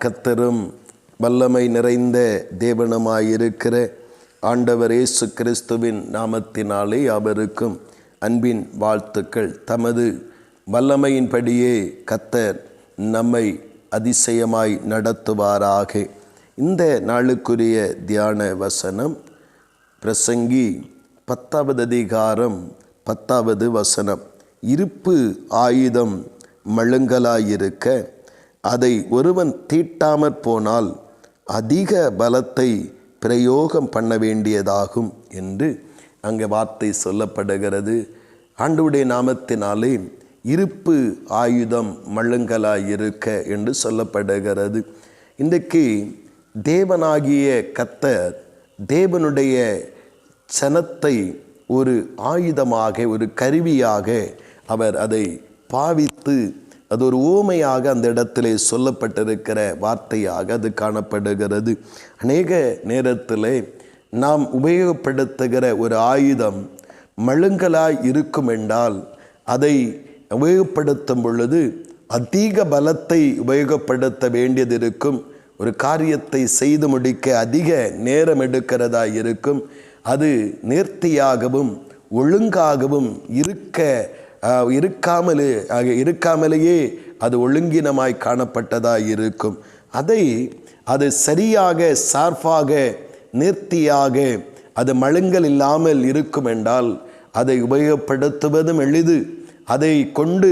கர்த்தரும் வல்லமை நிறைந்த தேவனுமாயிருக்கிற ஆண்டவர் இயேசு கிறிஸ்துவின் நாமத்தினாலே அவருக்கும் அன்பின் வாழ்த்துக்கள். தமது வல்லமையின்படியே கர்த்தர் நம்மை அதிசயமாய் நடத்துவாராக. இந்த நாளுக்குரிய தியான வசனம் பிரசங்கி 10வது அதிகாரம் 10வது வசனம். இருப்பு ஆயுதம் மழுங்கலாயிருக்க அதை ஒருவன் தீட்டாமற் போனால் அதிக பலத்தை பிரயோகம் பண்ண வேண்டியதாகும் என்று அங்கே வார்த்தை சொல்லப்படுகிறது. ஆண்டவருடைய நாமத்தினாலே இருப்பு ஆயுதம் மழுங்கலாயிருக்க என்று சொல்லப்படுகிறது. இன்றைக்கு தேவனாகிய கர்த்தர் தேவனுடைய சனத்தை ஒரு ஆயுதமாக, ஒரு கருவியாக அவர் அதை பாவித்து, அது ஒரு ஊமையாக அந்த இடத்திலே சொல்லப்பட்டிருக்கிற வார்த்தையாக அது காணப்படுகிறது. அநேக நேரத்தில் நாம் உபயோகப்படுத்துகிற ஒரு ஆயுதம் மழுங்கலாய் இருக்கும் என்றால் அதை உபயோகப்படுத்தும் பொழுது அதிக பலத்தை உபயோகப்படுத்த வேண்டியது இருக்கும். ஒரு காரியத்தை செய்து முடிக்க அதிக நேரம் எடுக்கிறதா இருக்கும். அது நேர்த்தியாகவும் ஒழுங்காகவும் இருக்காமலேயே அது ஒழுங்கினமாய் காணப்பட்டதாக இருக்கும். அது சரியாக சார்பாக நேர்த்தியாக அது மழுங்கல் இல்லாமல் இருக்கும் என்றால் அதை உபயோகப்படுத்துவதும் எளிது, அதை கொண்டு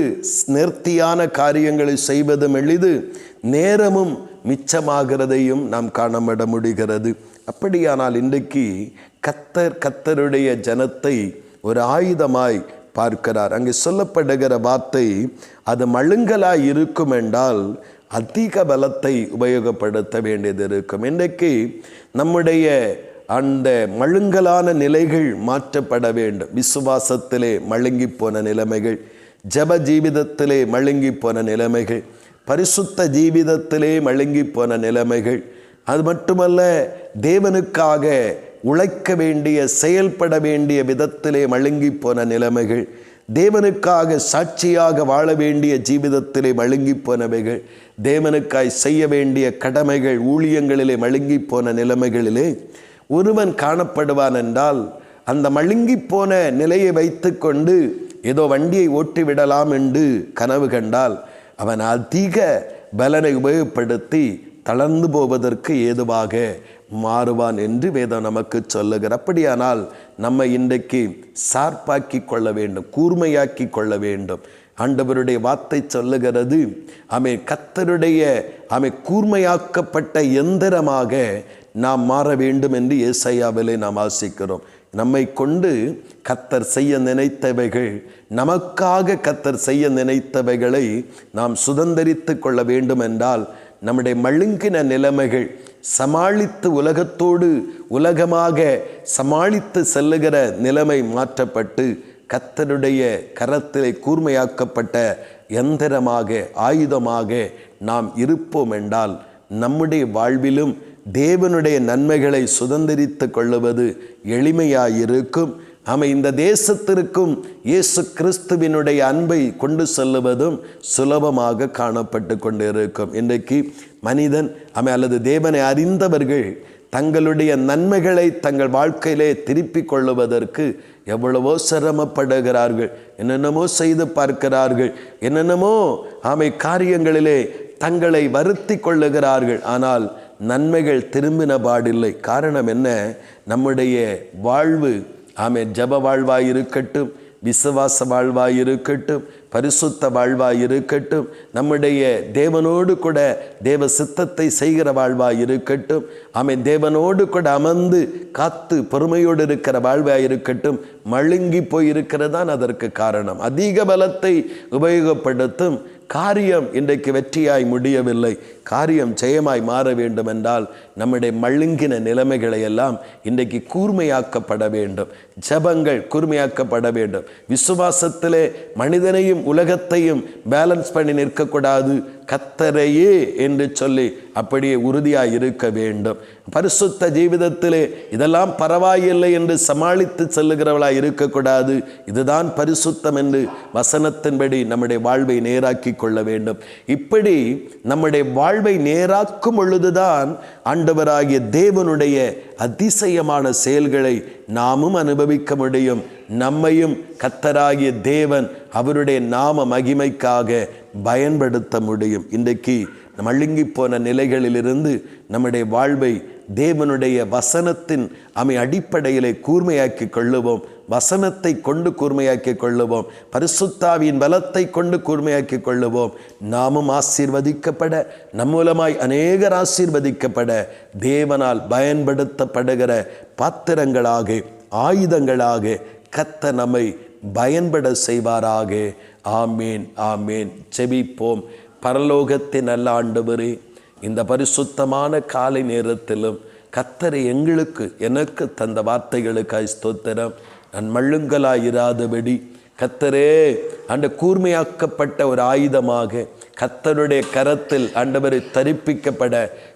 நேர்த்தியான காரியங்களை செய்வதும் எளிது, நேரமும் மிச்சமாகிறதையும் நாம் காணப்பட முடிகிறது. அப்படியானால் இன்றைக்கு கர்த்தருடைய ஜனத்தை ஒரு ஆயுதமாய் பார்க்கிறார். அங்கே சொல்லப்படுகிற வார்த்தை அது மழுங்கலாய் இருக்கும் என்றால் அதிக பலத்தை உபயோகப்படுத்த வேண்டியது இருக்கும். இன்றைக்கு நம்முடைய அந்த மழுங்கலான நிலைகள் மாற்றப்பட வேண்டும். விசுவாசத்திலே மழுங்கி போன நிலைமைகள், ஜெப ஜீவிதத்திலே மழுங்கி போன நிலைமைகள், பரிசுத்த ஜீவிதத்திலே மழுங்கி போன நிலைமைகள், அது மட்டுமல்ல தேவனுக்காக உழைக்க வேண்டிய, செயல்பட வேண்டிய விதத்திலே மழுங்கி போன நிலைமைகள், தேவனுக்காக சாட்சியாக வாழ வேண்டிய ஜீவிதத்திலே மழுங்கி போனவைகள், தேவனுக்காய் செய்ய வேண்டிய கடமைகள் ஊழியங்களிலே மழுங்கி போன நிலைமைகளிலே ஒருவன் காணப்படுவான் என்றால் அந்த மழுங்கி போன நிலையை வைத்து கொண்டு ஏதோ வண்டியை ஓட்டி விடலாம் என்று கனவு கண்டால் அவன் அதிக பலனை உபயோகப்படுத்தி தளர்ந்து போவதற்கு ஏதுவாக மாறுவான் என்று வேதம் நமக்கு சொல்லுகிற. அப்படியானால் நம்ம இன்றைக்கு சார்பாக்கி கொள்ள வேண்டும், கூர்மையாக்கி கொள்ள வேண்டும். ஆண்டவருடைய வார்த்தை சொல்லுகிறது, கர்த்தருடைய கூர்மையாக்கப்பட்ட எந்திரமாக நாம் மாற வேண்டும் என்று ஏசாயாவிலே நாம் வாசிக்கிறோம். நம்மை கொண்டு கர்த்தர் செய்ய நினைத்தவைகள், நமக்காக கர்த்தர் செய்ய நினைத்தவைகளை நாம் சுதந்தரித்து கொள்ள வேண்டும் என்றால் நம்முடைய மழுங்கின நிலைமைகள் சமாளித்து உலகத்தோடு உலகமாக சமாளித்து செல்லுகிற நிலைமை மாற்றப்பட்டு கர்த்தருடைய கரத்திலே கூர்மையாக்கப்பட்ட எந்திரமாக, ஆயுதமாக நாம் இருப்போம் என்றால் நம்முடைய வாழ்விலும் தேவனுடைய நன்மைகளை சுதந்திரித்து கொள்ளுவது எளிமையாயிருக்கும். இந்த தேசத்திற்கும் இயேசு கிறிஸ்துவினுடைய அன்பை கொண்டு செல்லுவதும் சுலபமாக காணப்பட்டு கொண்டிருக்கும். இன்றைக்கு மனிதன் அல்லது தேவனை அறிந்தவர்கள் தங்களுடைய நன்மைகளை தங்கள் வாழ்க்கையிலே திருப்பி கொள்ளுவதற்கு எவ்வளவோ சிரமப்படுகிறார்கள், என்னென்னமோ செய்து பார்க்கிறார்கள், என்னென்னமோ காரியங்களிலே தங்களை வருத்தி கொள்ளுகிறார்கள். ஆனால் நன்மைகள் திரும்பின பாடில்லை. காரணம் என்ன? நம்முடைய வாழ்வு ஜப வாழ்வாயிருக்கட்டும், விசுவாச வாழ்வாயிருக்கட்டும், பரிசுத்த வாழ்வாயிருக்கட்டும், நம்முடைய தேவனோடு கூட தேவ சித்தத்தை செய்கிற வாழ்வாயிருக்கட்டும், தேவனோடு கூட அமர்ந்து காத்து பொறுமையோடு இருக்கிற வாழ்வாயிருக்கட்டும், மழுங்கி போயிருக்கிறதான் அதற்கு காரணம். அதிக பலத்தை உபயோகப்படுத்தும் காரியம் இன்றைக்கு வெற்றியாய் முடியவில்லை. காரியம் ஜெயமாய் மாற வேண்டும் என்றால் நம்முடைய மழுங்கின நிலைமைகளை எல்லாம் இன்றைக்கு கூர்மையாக்கப்பட வேண்டும். ஜபங்கள் கூர்மையாக்கப்பட வேண்டும். விசுவாசத்திலே மனிதனையும் உலகத்தையும் பேலன்ஸ் பண்ணி நிற்கக்கூடாது. கர்த்தரையே என்று சொல்லி அப்படியே உறுதியாக இருக்க வேண்டும். பரிசுத்த ஜீவிதத்திலே இதெல்லாம் பரவாயில்லை என்று சமாளித்து செல்லுகிறவளாக இருக்கக்கூடாது. இதுதான் பரிசுத்தம் என்று வசனத்தின்படி நம்முடைய வாழ்வை நேராக்கி கொள்ள வேண்டும். இப்படி நம்முடைய வாழ்வை நேராக்கும் பொழுதுதான் ஆண்டவராகிய தேவனுடைய அதிசயமான செயல்களை நாமும் அனுபவிக்க முடியும். நம்மையும் கர்த்தராகிய தேவன் அவருடைய நாம மகிமைக்காக பயன்படுத்த முடியும். இன்றைக்கு மழுங்கி போன நிலைகளிலிருந்து நம்முடைய வாழ்வை தேவனுடைய வசனத்தின் அடிப்படையிலே கூர்மையாக்கி கொள்ளுவோம். வசனத்தை கொண்டு கூர்மையாக்கி கொள்ளுவோம். பரிசுத்தாவியின் பலத்தை கொண்டு கூர்மையாக்கி கொள்ளுவோம். நாமும் ஆசீர்வதிக்கப்பட, நம் மூலமாய் அநேகர் ஆசீர்வதிக்கப்பட, தேவனால் பயன்படுத்தப்படுகிற பாத்திரங்களாக, ஆயுதங்களாக கர்த்தர் நம்மை பயன்பட செய்வாராக. ஆமேன், ஆமேன். செபிப்போம். பரலோகத்தின் நல்ல ஆண்டவரே, இந்த பரிசுத்தமான காலை நேரத்திலும் கர்த்தரை எனக்கு தந்த வார்த்தைகளுக்காய் ஸ்தோத்திரம். நான் மழுங்கலாயிராதபடி கர்த்தரே அந்த கூர்மையாக்கப்பட்ட ஒரு ஆயுதமாக கர்த்தருடைய கரத்தில் ஆண்டவரை தரிப்பிக்கப்பட,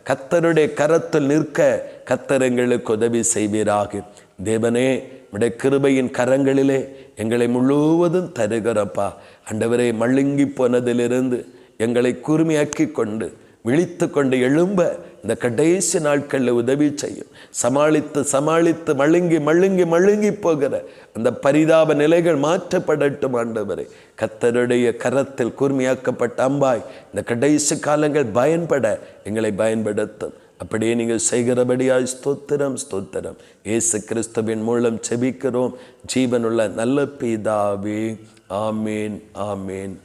கர்த்தருடைய கரத்தில் நிற்க கர்த்தர் எங்களுக்கு உதவி செய்வீராக. தேவனே, உடைய கிருபையின் கரங்களிலே எங்களை முழுவதும் தருகிறப்பா. ஆண்டவரே, மழுங்கி போனதிலிருந்து எங்களை கூர்மையாக்கி கொண்டு விழித்து கொண்டு எழும்ப இந்த கடைசி நாட்களில் உதவி செய்யும். சமாளித்து மழுங்கி போகிற அந்த பரிதாப நிலைகள் மாற்றப்படட்டும். ஆண்டவரே, கர்த்தருடைய கரத்தில் கூர்மையாக்கப்பட்ட அம்பாய் இந்த கடைசி காலங்கள் பயன்பட எங்களை பயன்படுத்தும். அப்படியே நீங்கள் செய்கிறபடியாய் ஸ்தோத்திரம். இயேசு கிறிஸ்துவின் மூலம் செபிக்கிறோம் ஜீவனுள்ள நல்ல பிதாவே. ஆமேன், ஆமேன்,